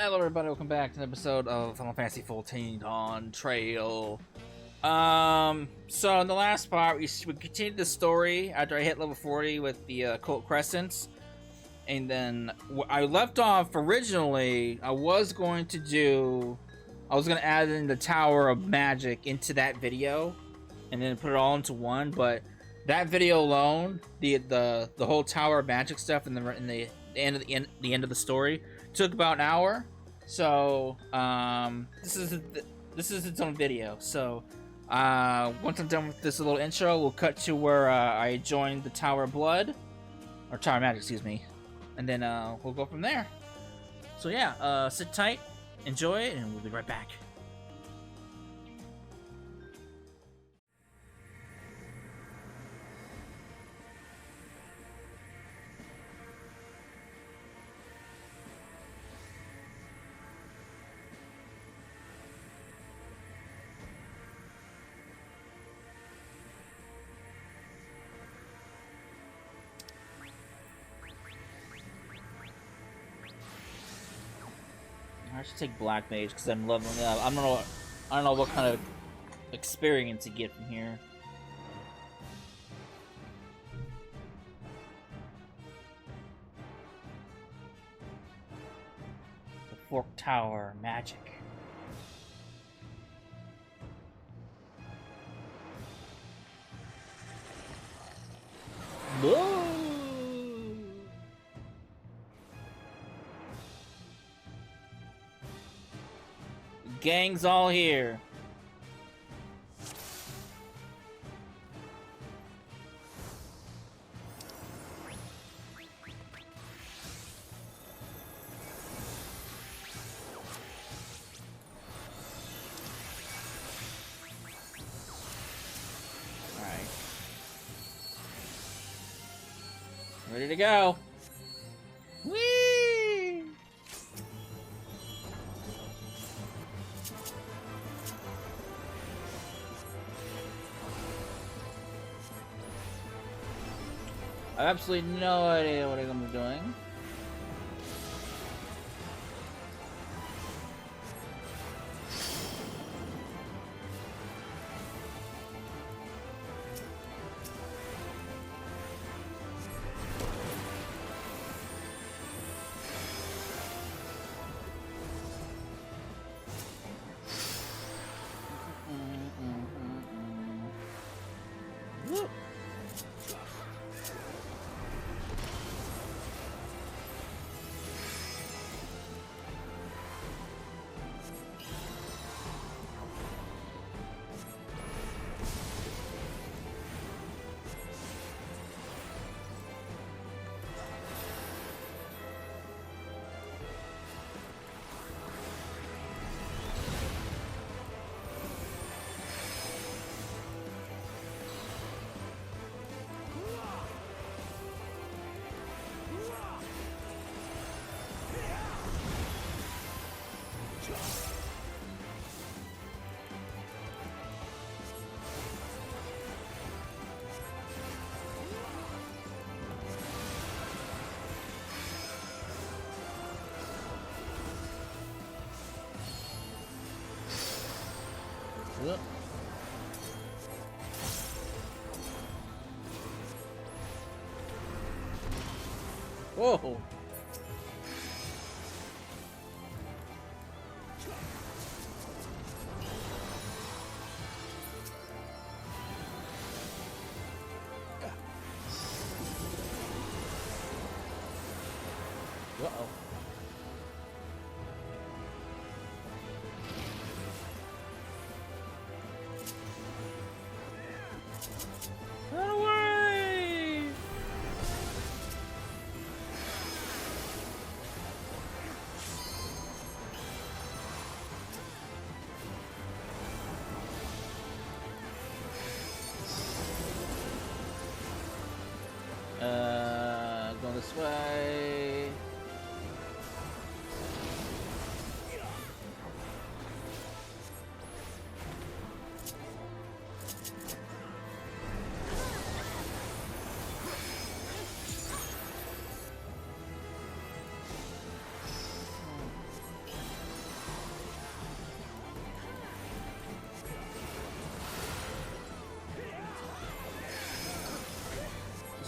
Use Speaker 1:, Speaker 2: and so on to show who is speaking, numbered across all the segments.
Speaker 1: Hello everybody, welcome back to an episode of Final Fantasy XIV Dawntrail. So in the last part, we continued the story after I hit level 40 with the Occult Crescents. And then I left off originally, I was going to add in the Tower of Magic into that video and then put it all into one, but that video alone, the whole Tower of Magic stuff in the end of the story took about an hour. So this is its own video. So once I'm done with this little intro, we'll cut to where I joined the Tower of Blood, or Tower of Magic, excuse me, and then we'll go from there. So yeah, sit tight, enjoy it, and we'll be right back. I should take Black Mage because I'm leveling up. I don't know what kind of experience you get from here. The Fork Tower Magic. Whoa! Gang's all here. All right. Ready to go. Whee! I have absolutely no idea what I'm doing. Whoop. Yep. Whoa! Uh-oh. Run away!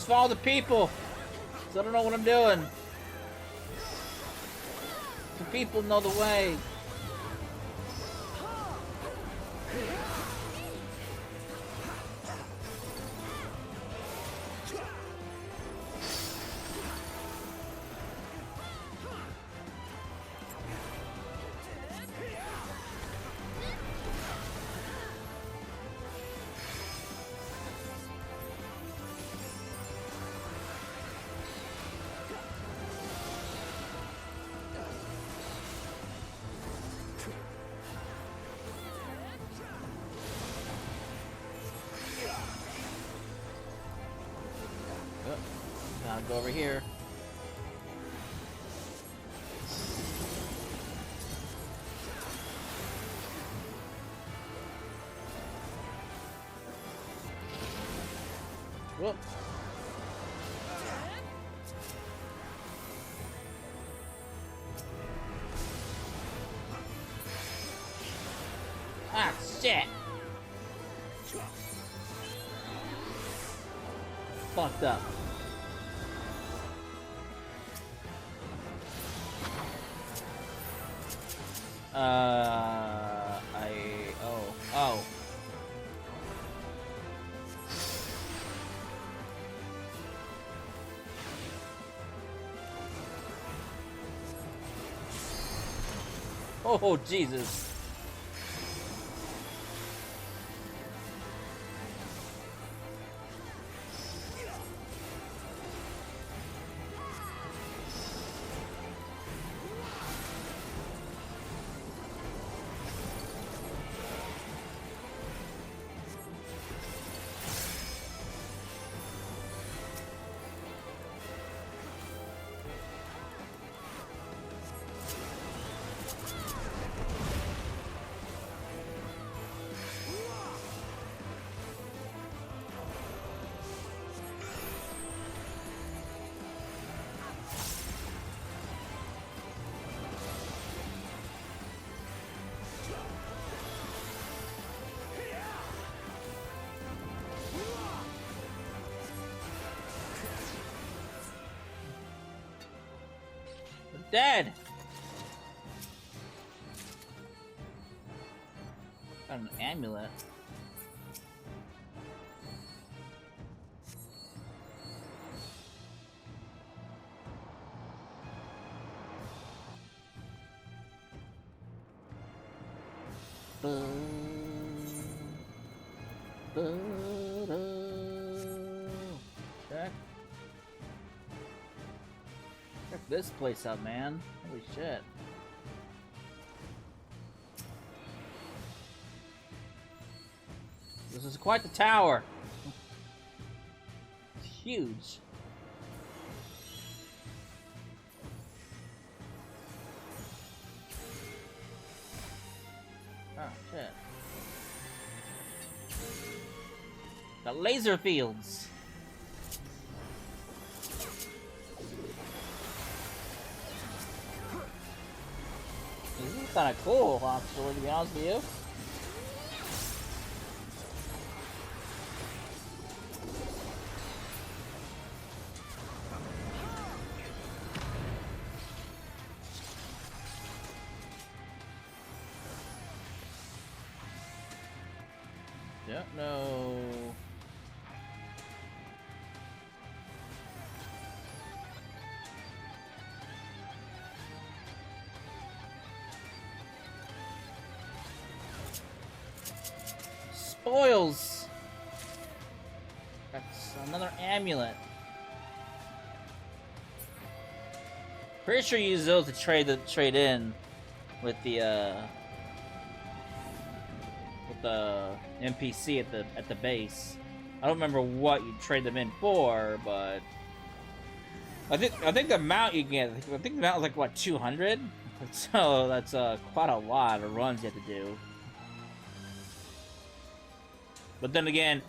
Speaker 1: Just follow the people. So I don't know what I'm doing. The people know the way. Gotta go over here. Whoop. Ah, shit. Fucked up. Oh. Oh, Jesus. Dead! Got an amulet. Check this place out, man. Holy shit. This is quite the tower. It's huge. Oh, shit. The laser fields. This is kind of cool, actually, to be honest with you. Don't know. Spoils. That's another amulet. Pretty sure you use those to trade in with the NPC at the base. I don't remember what you trade them in for, but I think the amount you get. I think the amount was like what, 200. So that's quite a lot of runs you have to do. But then again,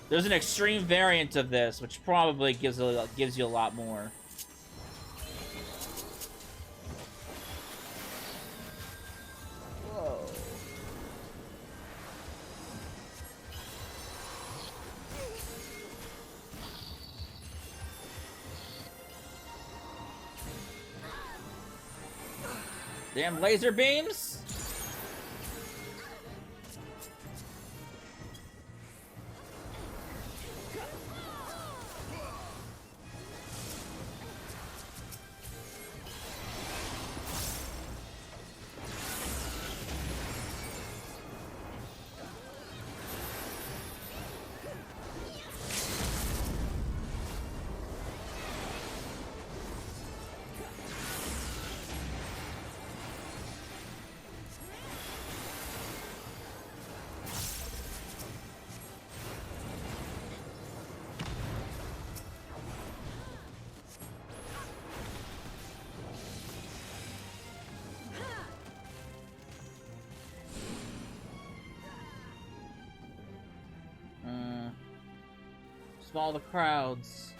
Speaker 1: there's an extreme variant of this, which probably gives you a lot more. Whoa. Damn laser beams! Swallow the crowds.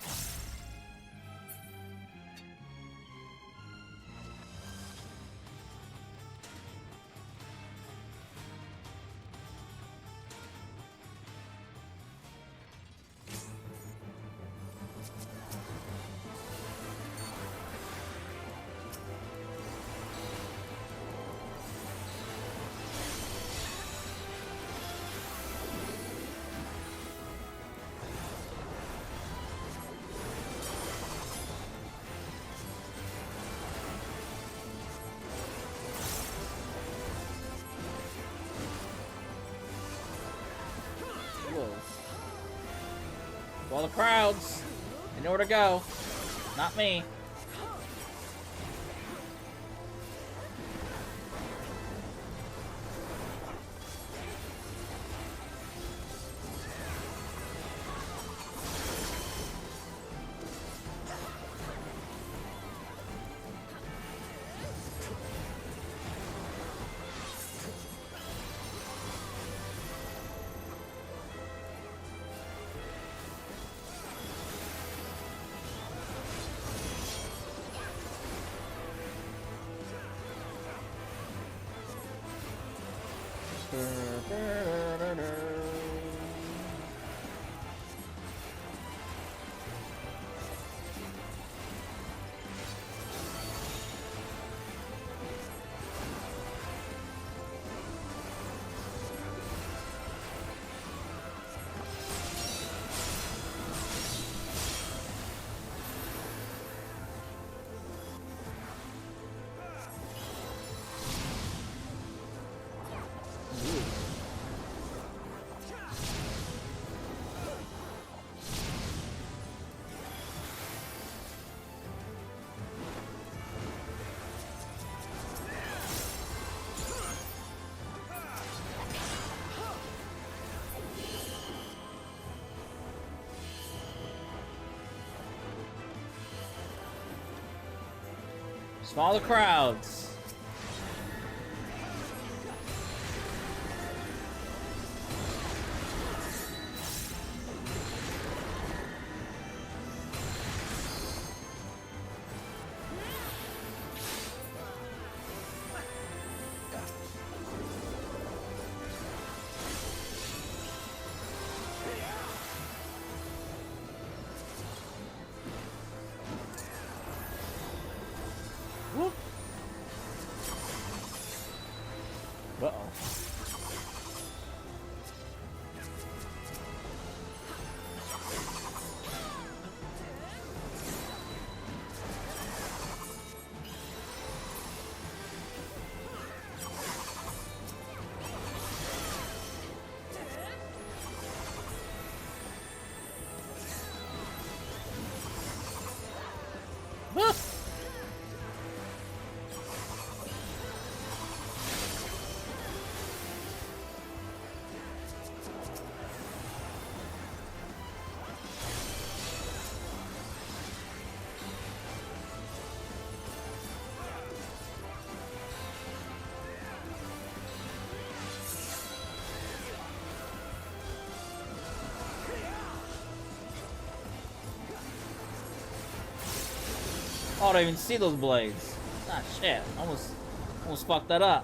Speaker 1: All the crowds. They know where to go. Not me. Swallow the crowds. Whoop. Uh-oh. Whoop. Oh, I don't even see those blades. Ah, shit. Almost fucked that up.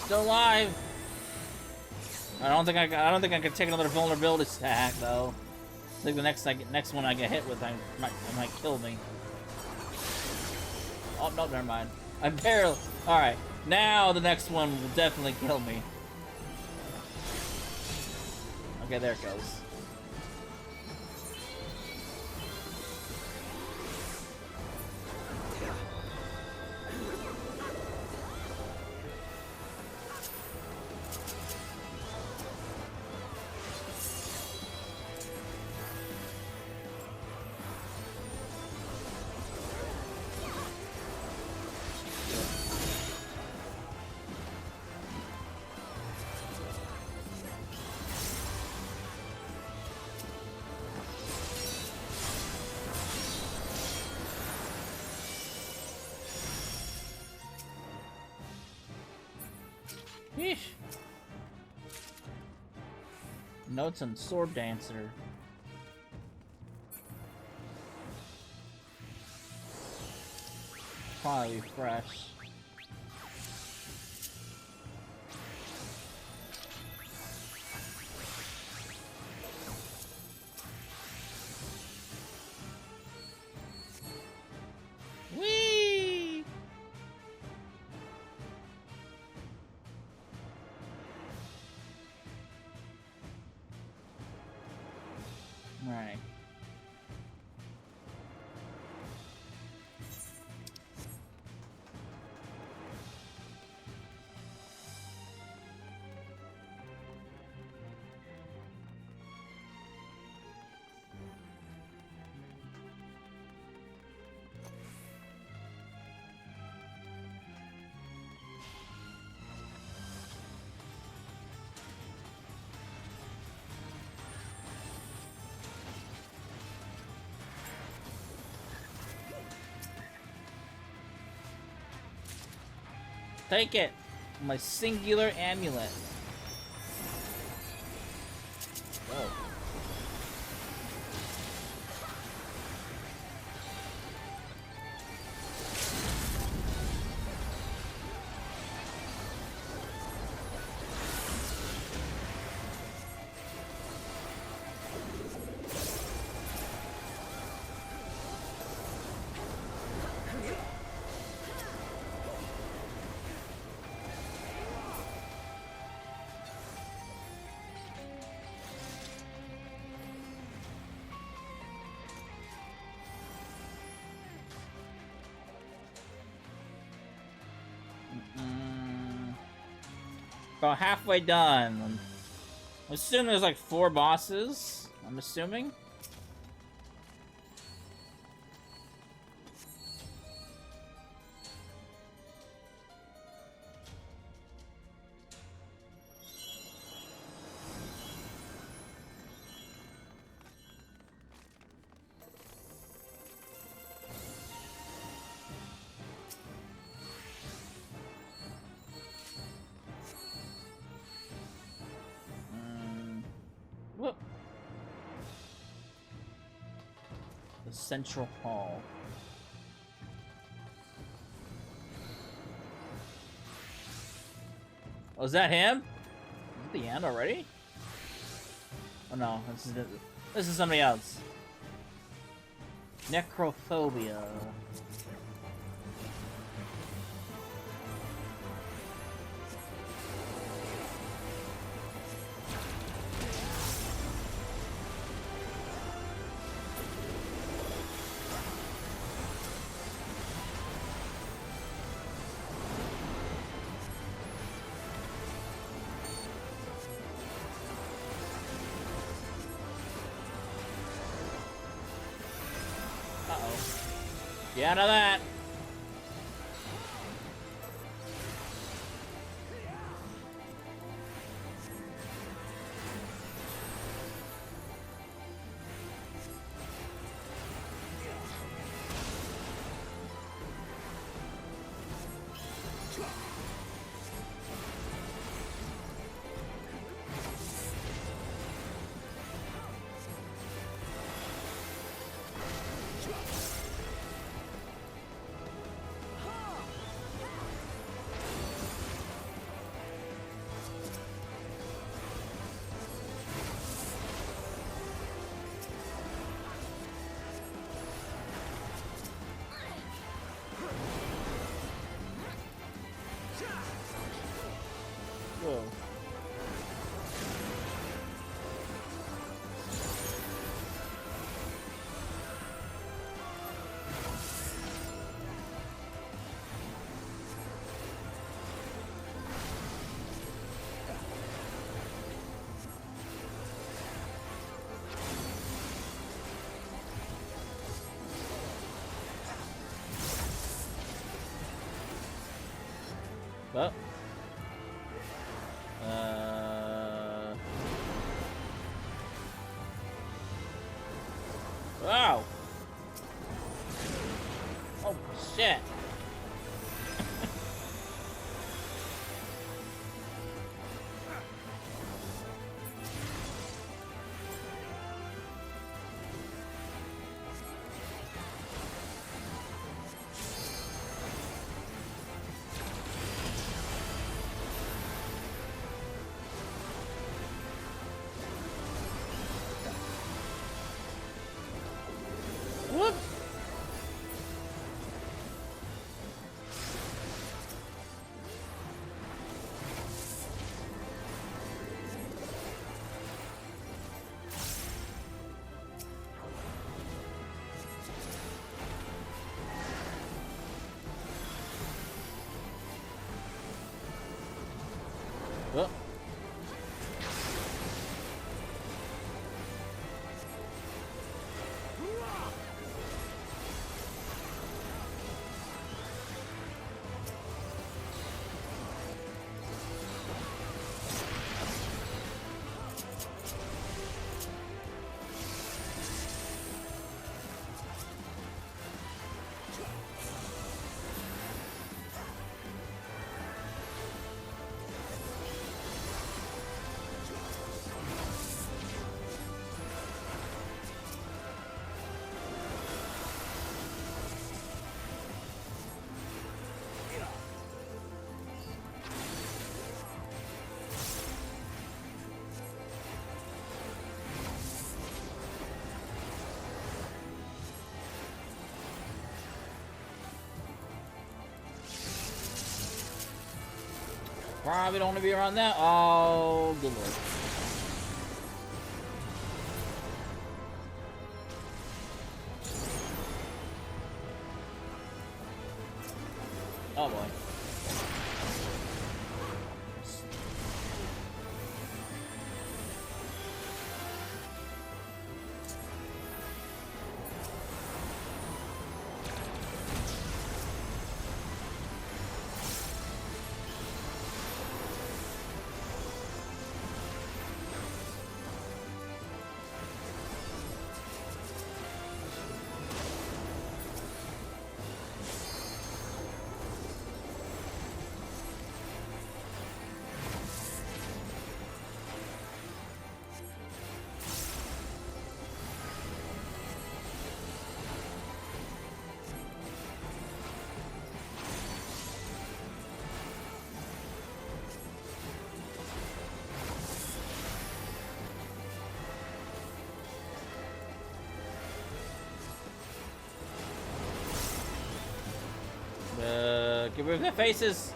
Speaker 1: Still alive. I don't think I can take another vulnerability stack though. I think the next one I get hit with, I might kill me. Oh no, never mind. I'm barely. All right, now the next one will definitely kill me. Okay, there it goes. Yeesh. Notes on Sword Dancer. Probably fresh. Whee! Right. Take it! My singular amulet. Whoa. About halfway done. I'm assuming there's like 4 bosses. I'm assuming. Whoop. The Central Hall. Oh, is that him? Is it the end already? Oh no, this is somebody else. Necrophobia. Get out of that! Oh. Wow. Oh shit. Whoop. Oh. Probably don't want to be around that. Oh, good lord. Oh boy. Get rid of their faces.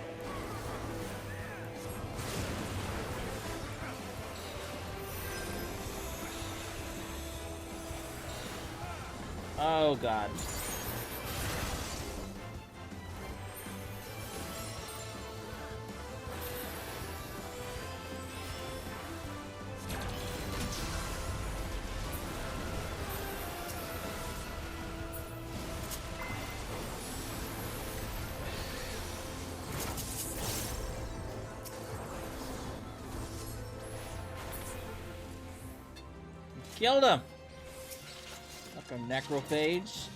Speaker 1: Oh god. Killed him! Like a necrophage.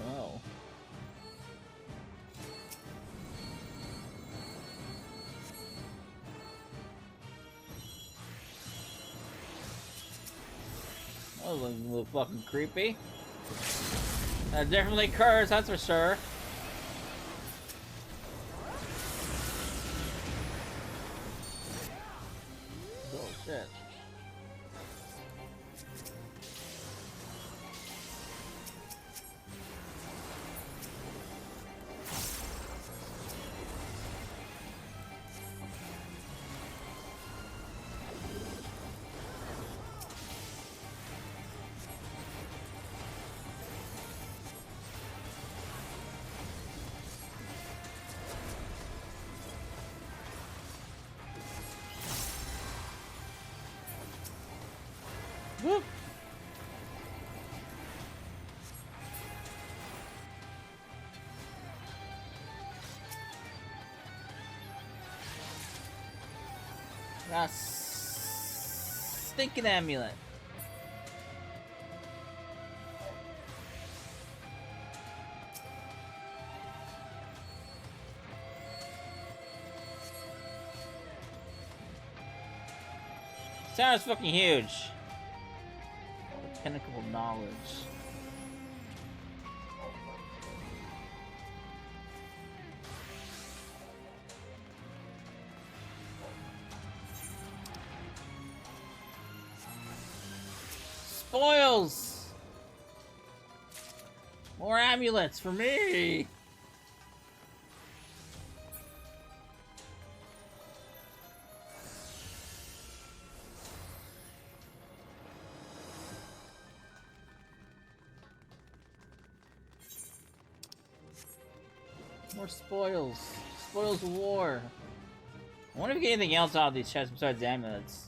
Speaker 1: Oh. That was a little fucking creepy. That definitely occurs, that's for sure. Oh shit. Whoop. Got stinking amulet. Sounds fucking huge. The pinnacle of knowledge. Spoils! More amulets for me! More spoils. Spoils of war. I wonder if we get anything else out of these chests besides amulets.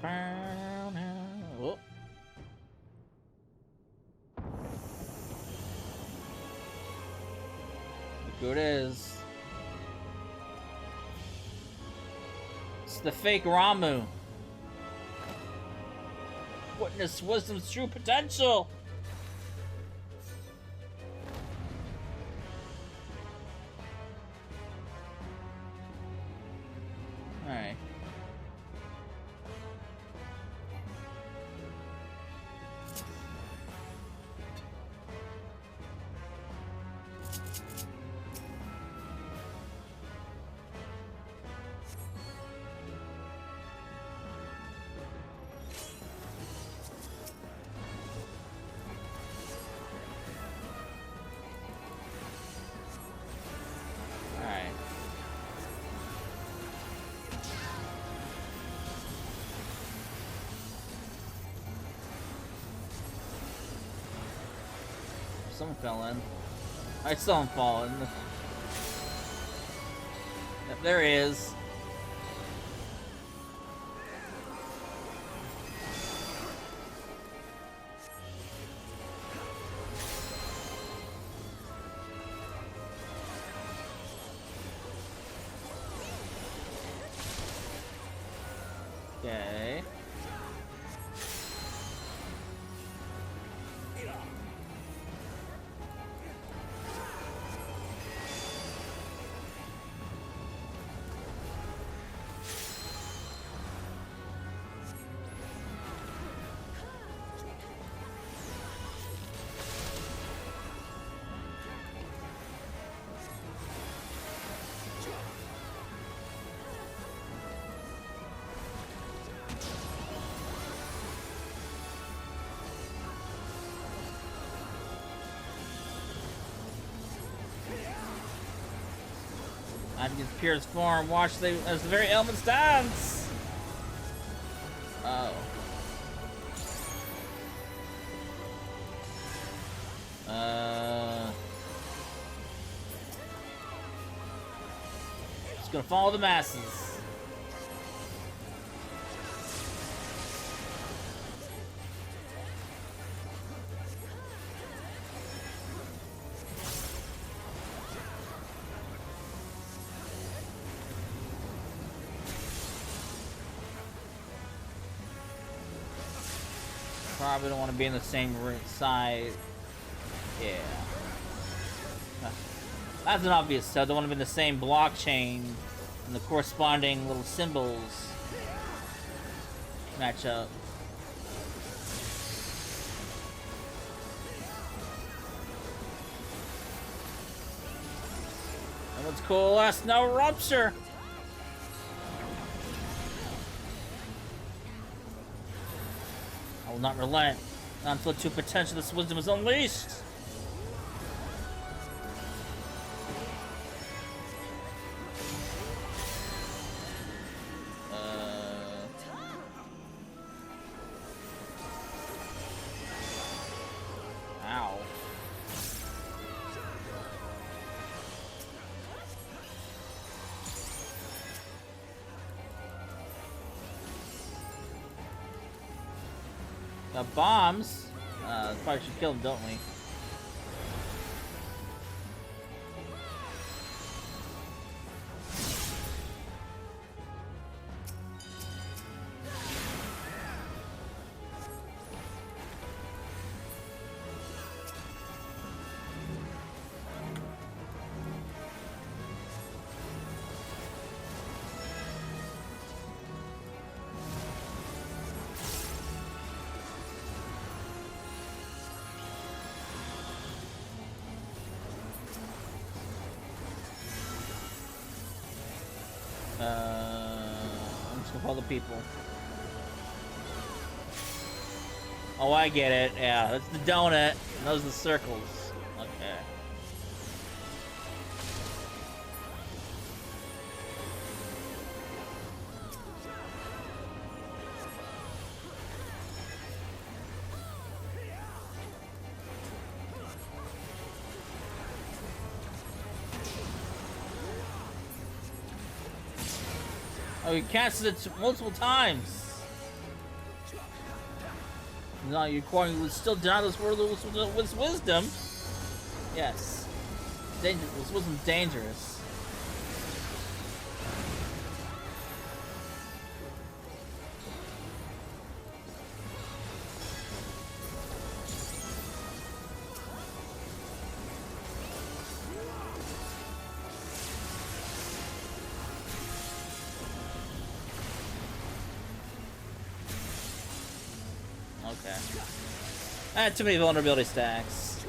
Speaker 1: Oh. Look who it is. It's the fake Ramu. Witness wisdom's true potential. Alright. Someone fell in. I saw him falling. Yep, there he is. Okay. I can get Pierre's form. Watch as the very elements dance. Oh. Just gonna follow the masses. Probably don't want to be in the same side. Yeah. That's an obvious. So I don't want to be in the same blockchain and the corresponding little symbols match up. And what's cool? That's no rupture. I will not relent until the true potential of this wisdom is unleashed. Ow. Bombs? Probably should kill them, don't we? I'm just gonna follow the people. Oh, I get it. Yeah, that's the donut. And those are the circles. Okay. Oh, you casted it multiple times. No, your coin was still down this world with wisdom. Yes. Dangerous. This wasn't dangerous. Okay. I had too many vulnerability stacks.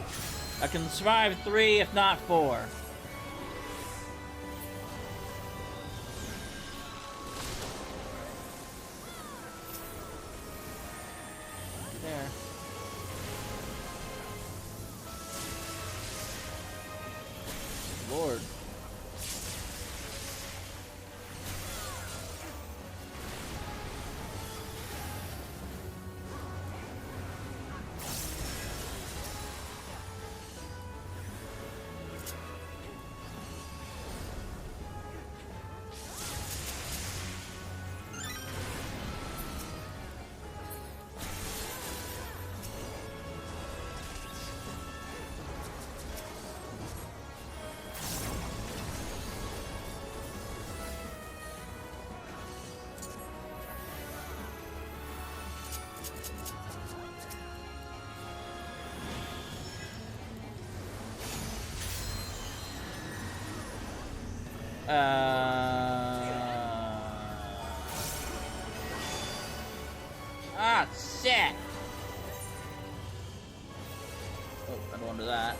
Speaker 1: I can survive 3, if not 4. There. Lord. Ah, shit! Oh, I don't want to do that.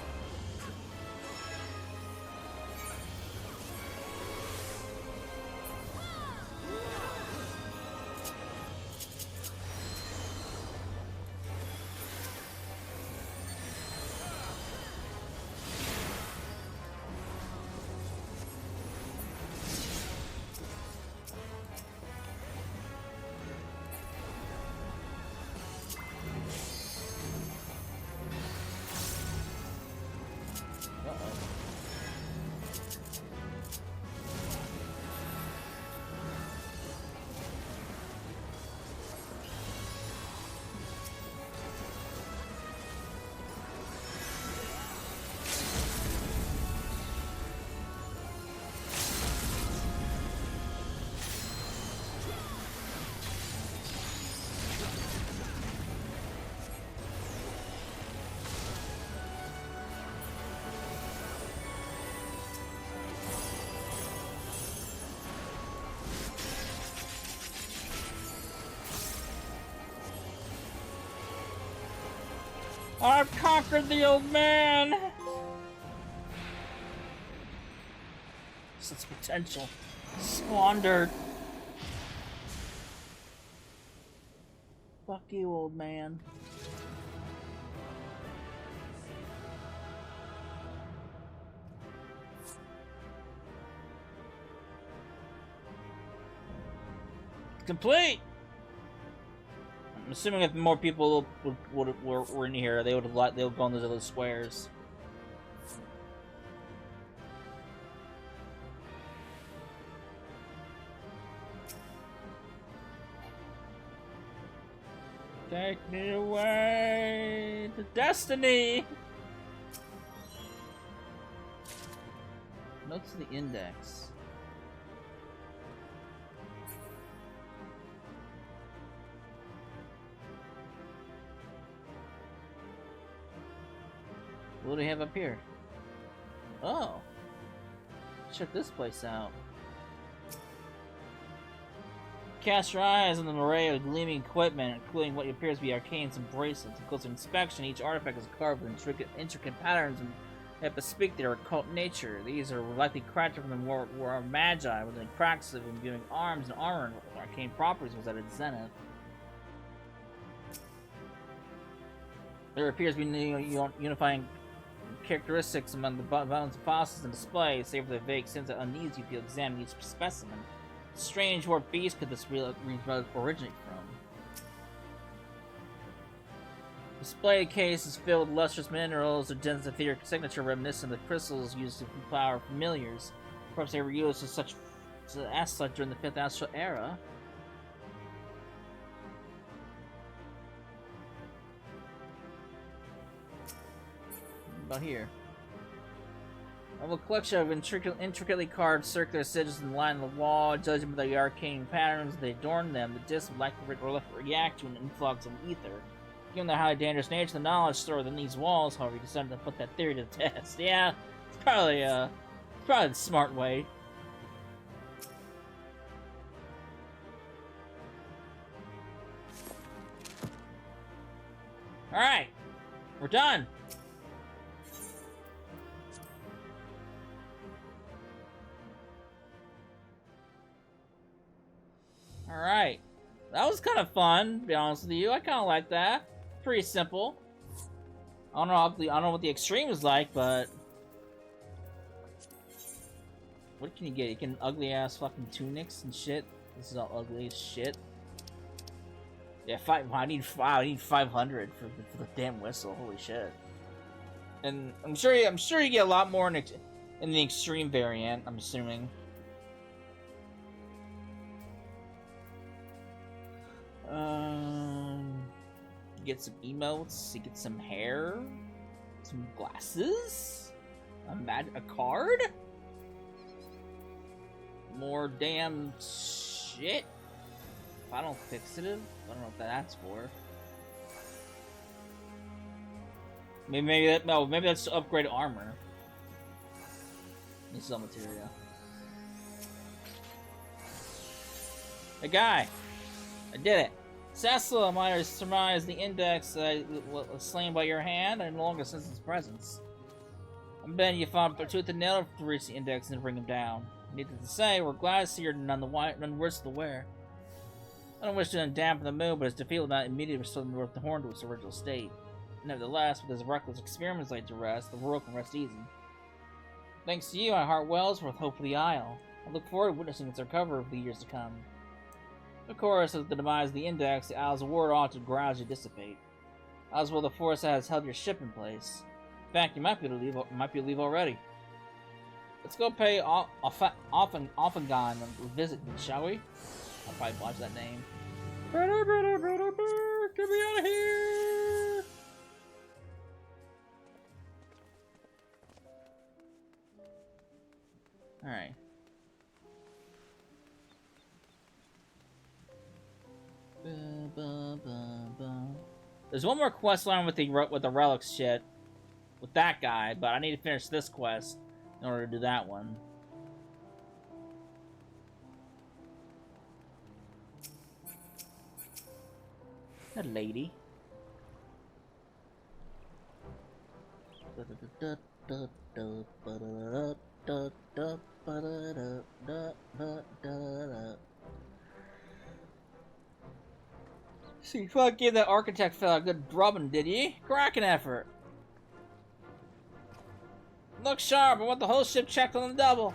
Speaker 1: I've conquered the old man! Such potential. Squandered. Fuck you, old man. Complete! I'm assuming if more people were in here, they would go in those other squares. Take me away to destiny! Notes of the index. What do we have up here? Oh! Check this place out. Cast your eyes on an array of gleaming equipment, including what appears to be arcanes and bracelets. On closer inspection, each artifact is carved with intricate patterns and that bespeak their occult nature. These are likely crafted from the war of magi, with the cracks of imbuing arms and armor and arcane properties was at its zenith. There appears to be unifying characteristics among the bones of fossils and display, save for the vague sense of unease you feel examining each specimen. Strange, what beast could this relic originate from? The display case is filled with lustrous minerals, a dense etheric signature reminiscent of the crystals used to flower familiars. Perhaps they were used as such during the 5th Astral Era. What about here? I have a collection of intricately carved circular sigils in the line of the wall. Judging by the arcane patterns that adorn them, the discs would likely react to an influx of ether. Given the highly dangerous nature of the knowledge stored within these walls, however, you decided to put that theory to the test. Yeah, it's probably the smart way. Alright, we're done. Alright. That was kind of fun, to be honest with you. I kind of like that. Pretty simple. I don't know what the extreme is like, but... What can you get? You get ugly-ass fucking tunics and shit. This is all ugly as shit. Yeah, I need 500 for the damn whistle. Holy shit. And I'm sure you get a lot more in the extreme variant, I'm assuming. Get some emotes, you get some hair, some glasses, a card, more damn shit. Final fixative? I don't know what that's for. Maybe that's to upgrade armor. This is all material. Hey guy! I did it! Cecil, I surmise the index that was slain by your hand. I no longer sense its presence. I'm betting you found tooth and nail to reach the index and bring him down. Needless to say, we're glad to see you're none the worse the wear. I don't wish to dampen the mood, but its defeat will not immediately restore the horn to its original state. Nevertheless, with his reckless experiments laid to rest, the world can rest easy. Thanks to you, my heart wells with hope for the Isle. I look forward to witnessing its recovery over the years to come. Of course, with the demise of the index, the Isle's war ought to gradually dissipate. As well, the force that has held your ship in place. In fact, you might be able to leave already. Let's go pay Offengon a visit, shall we? I'll probably watch that name. Get me out of here! Alright. There's one more quest line with the relics shit with that guy, but I need to finish this quest in order to do that one. That lady. See, fuck, gave that architect fella a good drubbing, did ye? Cracking effort. Look sharp, I want the whole ship checked on the double.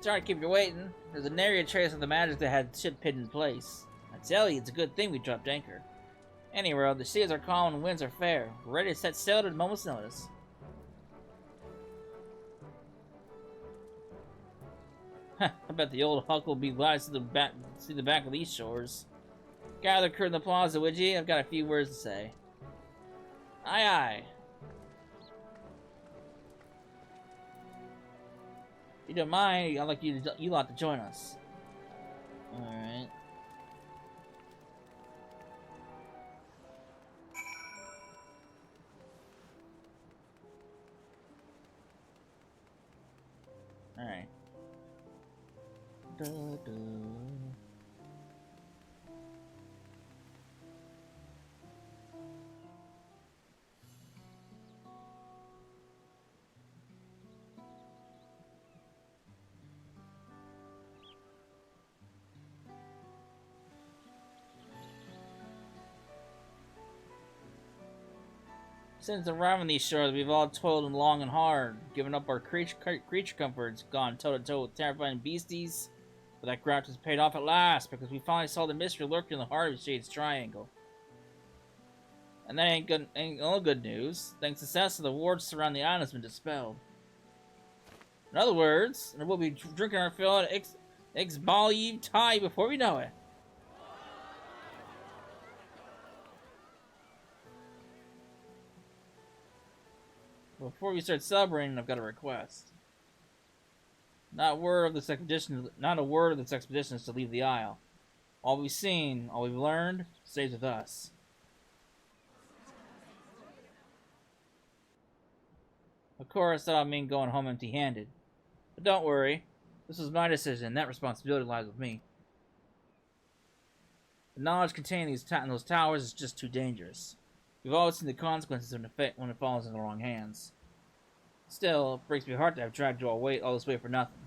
Speaker 1: Sorry to keep you waiting. There's a nary a trace of the magic that had ship hidden in place. I tell you, it's a good thing we dropped anchor. Anyway, the seas are calm and winds are fair. We're ready to set sail at a moment's notice. I bet the old Huck will be glad to see the back of these shores. Gather crew in the plaza, would ye? I've got a few words to say. Aye, aye. If you don't mind, I'd like you lot to join us. Alright. Alright. Since arriving these shores, we've all toiled long and hard, given up our creature comforts, gone toe-to-toe with terrifying beasties. But that graft has paid off at last, because we finally saw the mystery lurking in the heart of Shade's Triangle. And that ain't all good news. Thanks to success, the wards surrounding the island has been dispelled. In other words, we'll be drinking our fill at XIV Thai before we know it. Before we start celebrating, I've got a request. Not a word of this expedition is to leave the Isle. All we've seen, all we've learned, stays with us. Of course, that don't mean going home empty-handed. But don't worry, this was my decision, and that responsibility lies with me. The knowledge contained in those towers is just too dangerous. We've always seen the consequences when it falls in the wrong hands. Still, it breaks my heart to have dragged you all this way for nothing.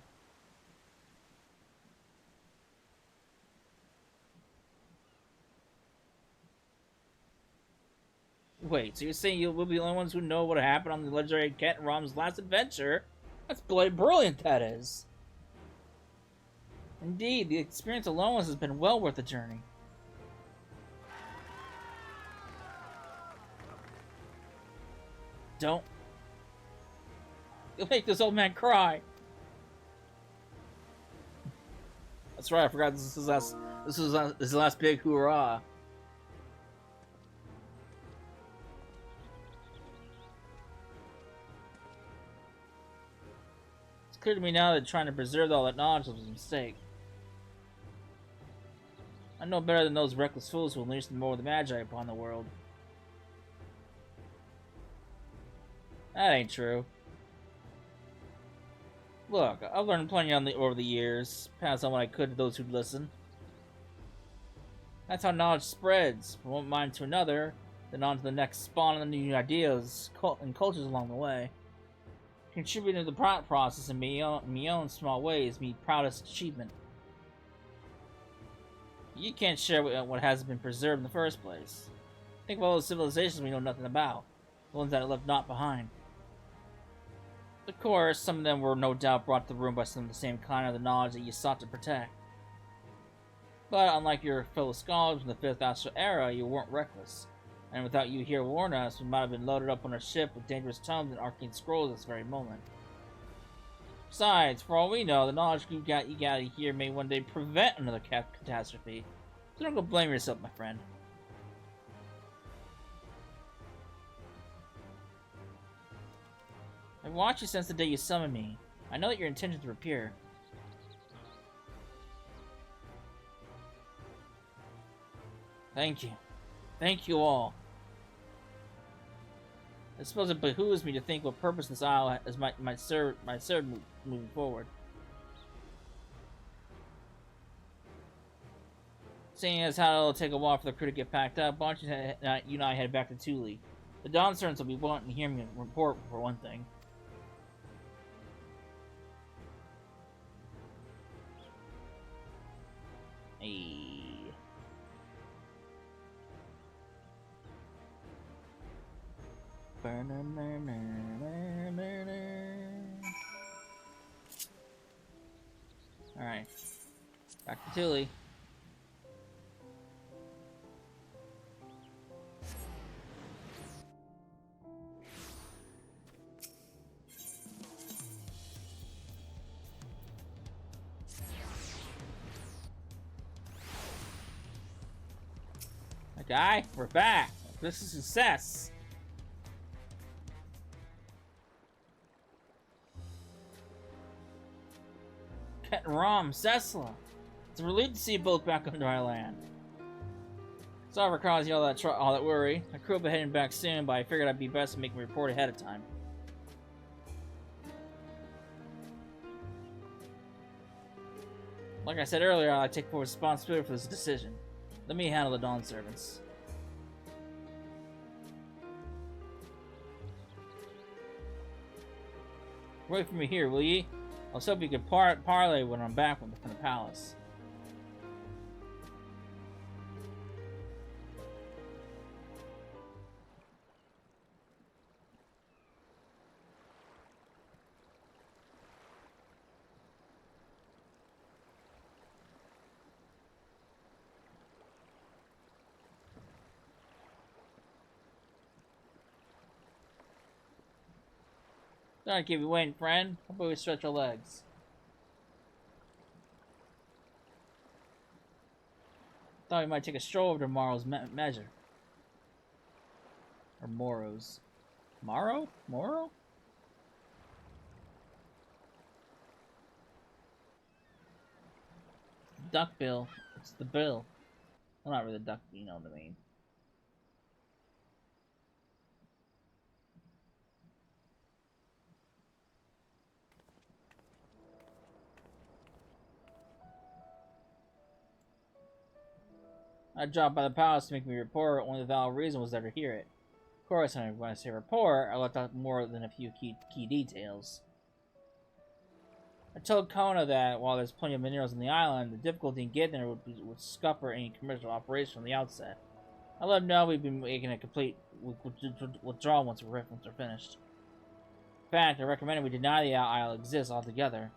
Speaker 1: Wait, so you're saying we'll be the only ones who know what happened on the legendary Ket and Rom's last adventure? That's bloody brilliant, that is. Indeed, the experience alone has been well worth the journey. Don't. You'll make this old man cry. That's right, I forgot this is his last big hoorah. It's clear to me now that trying to preserve all that knowledge was a mistake. I know better than those reckless fools who unleash more of the Magi upon the world. That ain't true. Look, I've learned plenty over the years, passed on what I could to those who'd listen. That's how knowledge spreads, from one mind to another, then on to the next spawn of new ideas and cultures along the way. Contributing to the process in my own small way is my proudest achievement. You can't share what hasn't been preserved in the first place. Think of all those civilizations we know nothing about, the ones that are left not behind. Of course, some of them were no doubt brought to the room by some of the same kind of the knowledge that you sought to protect. But unlike your fellow scholars from the 5th Astral Era, you weren't reckless. And without you here warning us, we might have been loaded up on a ship with dangerous tomes and arcane scrolls at this very moment. Besides, for all we know, the knowledge you got here may one day prevent another catastrophe. So don't go blame yourself, my friend. I've watched you since the day you summoned me. I know that your intentions were pure. Thank you. Thank you all. I suppose it behooves me to think what purpose this isle might serve moving forward. Seeing as how it'll take a while for the crew to get packed up, why don't you and I head back to Thule? The Dawntrail will be wanting to hear me report for one thing. Hey. Alright. Back to Thule. guy? We're back. This is a success. Ket and Rom, Cecila. It's a relief to see you both back on dry land. Sorry for causing you all that worry. My crew will be heading back soon, but I figured I'd be best to make a report ahead of time. Like I said earlier, I take full responsibility for this decision. Let me handle the Dawn servants. Wait for me here, will ye? I was hoping you could parlay when I'm back from the palace. Sorry to keep you waiting, friend. How about we stretch our legs? Thought we might take a stroll over to Morrow's measure. Or Morrow's. Morrow? Morrow? Duck bill. It's the bill. Well, not really duck, you know what I mean. I dropped by the palace to make me report. Only the valid reason was there to hear it. Of course, when I say report, I left out more than a few key details. I told Kona that while there's plenty of minerals on the island, the difficulty in getting there would scupper any commercial operation from the outset. I let him know we'd be making a complete withdrawal once we're finished. In fact, I recommended we deny the isle exists altogether.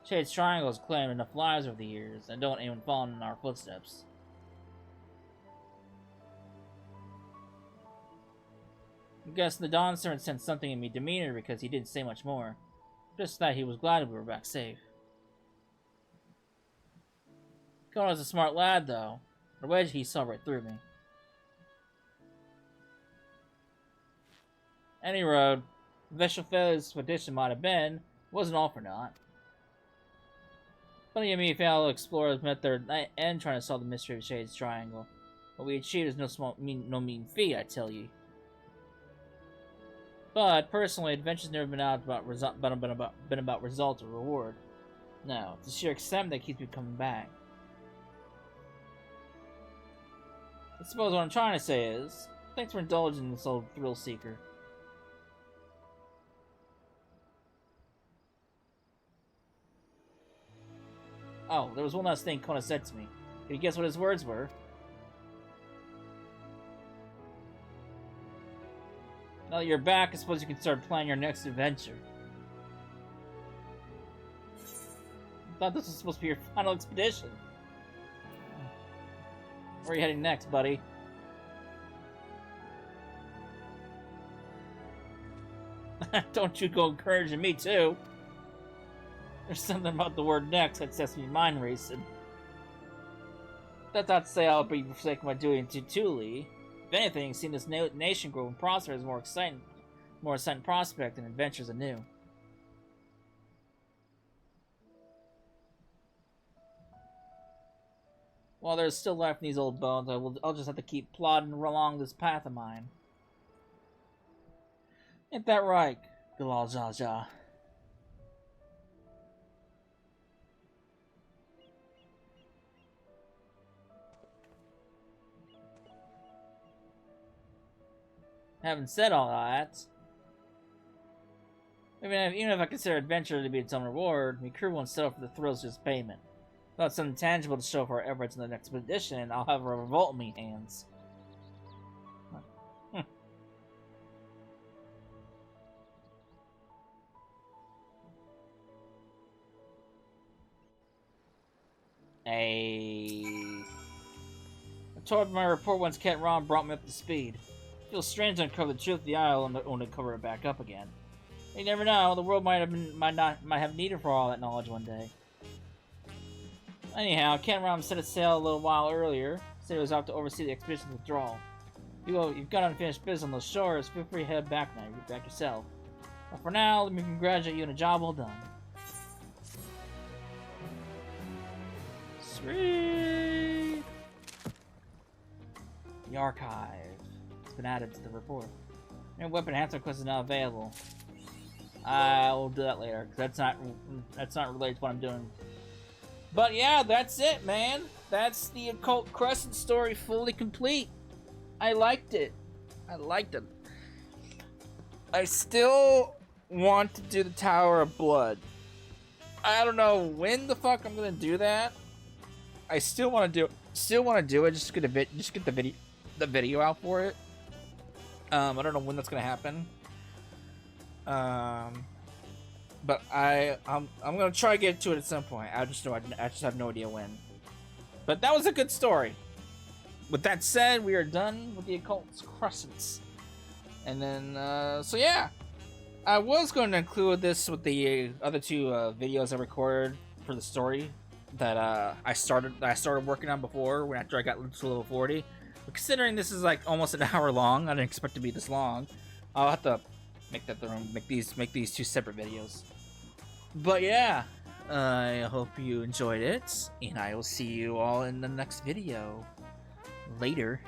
Speaker 1: Shade's Triangle has claimed enough lives over the years, and don't anyone follow in our footsteps. I guess the Dawn servant sensed something in me demeanor because he didn't say much more. Just that he was glad we were back safe. Kono's a smart lad, though. The wedge he saw right through me. Any road, Veshelfel's expedition might have been, wasn't all for naught. Plenty of me fellow explorers met their end trying to solve the mystery of Shade's Triangle. What we achieved is no mean feat, I tell ye. But personally, adventure's never been about result or reward. No, it's the sheer excitement that keeps me coming back. I suppose what I'm trying to say is, thanks for indulging this old thrill seeker. Oh, there was one last thing Kona said to me. Can you guess what his words were? Now that you're back, I suppose you can start planning your next adventure. I thought this was supposed to be your final expedition. Where are you heading next, buddy? Don't you go encouraging me, too. There's something about the word next that sets me mind racing. That's not to say I'll be forsaking my duty to Thule. If anything, seeing this nation grow and prosper is more exciting prospect and adventures anew. While there's still life in these old bones, I'll just have to keep plodding along this path of mine. Ain't that right, Galal Jaja? Having said all that, even if I consider adventure to be its own reward, my crew won't settle for the thrills of just payment. Without something tangible to show for our efforts in the next expedition, I'll have a revolt in me hands. I told my report once Ket Ron brought me up to speed. It feels strange to uncover the truth of the isle and only cover it back up again. You never know, the world might have needed for all that knowledge one day. Anyhow, Ket Ron set a sail a little while earlier, said he was out to oversee the expedition's withdrawal. You've got unfinished business on those shores. Feel free to head back now. You get back yourself. But for now, let me congratulate you on a job well done. Sweet! The archive. It's been added to the report. New weapon enhancement quest is now available. I will do that later, because that's not related to what I'm doing. But yeah, that's it, man. That's the Occult Crescent story fully complete. I liked it. I liked it. I still want to do the Tower of Blood. I don't know when the fuck I'm gonna do that. I still want to do it. Just get the video out for it. I don't know when that's gonna happen. But I'm gonna try to get to it at some point. I just have no idea when. But that was a good story. With that said, we are done with the Occult Crescents. And then so yeah, I was going to include this with the other two videos I recorded for the story that I started working on before after I got to level 40. But considering this is like almost an hour long, I didn't expect it to be this long. I'll have to make these two separate videos. But yeah, I hope you enjoyed it, and I will see you all in the next video. Later.